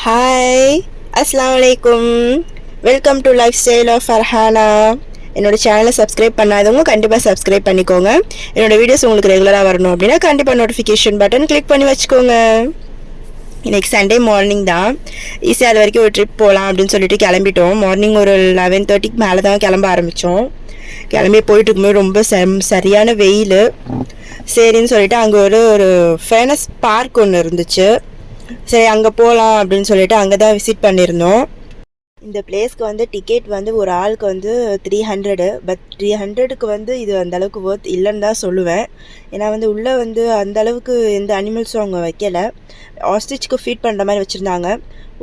Hi, அஸ்ஸலாமு அலைக்கும். Welcome to lifestyle of Farhana. என்னோட சேனலை சப்ஸ்கிரைப் பண்ணாதவங்க கண்டிப்பாக சப்ஸ்கிரைப் பண்ணிக்கோங்க. என்னோட வீடியோஸ் உங்களுக்கு ரெகுலராக வரணும் அப்படின்னா கண்டிப்பாக நோட்டிஃபிகேஷன் பட்டன் கிளிக் பண்ணி வச்சுக்கோங்க. இன்றைக்கி சண்டே மார்னிங் தான். ஈஸியாக அது வரைக்கும் ஒரு ட்ரிப் போகலாம் அப்படின்னு சொல்லிட்டு கிளம்பிட்டோம். மார்னிங் ஒரு 11:30 மேலே தான் கிளம்ப ஆரம்பித்தோம். கிளம்பி போயிட்டு இருக்கும்போது ரொம்ப சரியான வெயில். சரின்னு சொல்லிட்டு அங்கே ஒரு ஃபேமஸ் பார்க் ஒன்று இருந்துச்சு. சரி அங்கே போகலாம் அப்படின்னு சொல்லிட்டு அங்கே தான் விசிட் பண்ணியிருந்தோம். இந்த பிளேஸ்க்கு வந்து டிக்கெட் வந்து ஒரு ஆளுக்கு வந்து 300. பட் 300க்கு வந்து இது அந்தளவுக்கு ஒர்த் இல்லைன்னு தான் சொல்லுவேன். ஏன்னா வந்து உள்ளே வந்து அந்தளவுக்கு எந்த அனிமல்ஸும் அவங்க வைக்கலை. ஆஸ்ட்ரிச்சுக்கு ஃபீட் பண்ணுற மாதிரி வச்சுருந்தாங்க.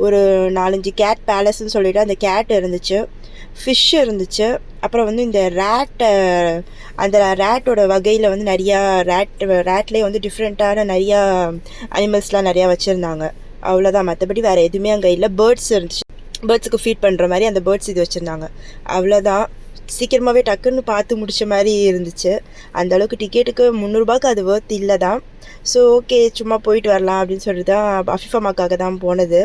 ஒரு 4-5 கேட் பேலஸ்ன்னு சொல்லிட்டு அந்த கேட் இருந்துச்சு, ஃபிஷ் இருந்துச்சு. அப்புறம் வந்து இந்த அந்த ரேட்டோட வகையில் வந்து நிறையா ரேட்லேயே வந்து டிஃப்ரெண்ட்டான நிறையா அனிமல்ஸ்லாம் நிறையா வச்சுருந்தாங்க. அவ்வளோதான், மற்றபடி வேறு எதுவுமே அங்கே இல்லை. பேர்ட்ஸ் இருந்துச்சு, பேர்ட்ஸுக்கு ஃபீட் பண்ணுற மாதிரி அந்த பேர்ட்ஸ் இது வச்சுருந்தாங்க. அவ்வளோதான், சீக்கிரமாகவே டக்குன்னு பார்த்து முடிச்ச மாதிரி இருந்துச்சு. அந்தளவுக்கு டிக்கெட்டுக்கு 300 அது ஒர்த் இல்லை தான். ஸோ ஓகே, சும்மா போயிட்டு வரலாம் அப்படின்னு சொல்லிட்டு தான் அஃபிஃபாமாக்காக தான் போனது.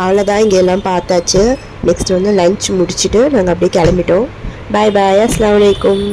அவ்வளோதான், இங்கே எல்லாம் பார்த்தாச்சு. நெக்ஸ்ட் வந்து லஞ்ச் முடிச்சுட்டு நாங்கள் அப்படியே கிளம்பிட்டோம். பாய் பாய், அஸ்ஸலாமு அலைக்கும்.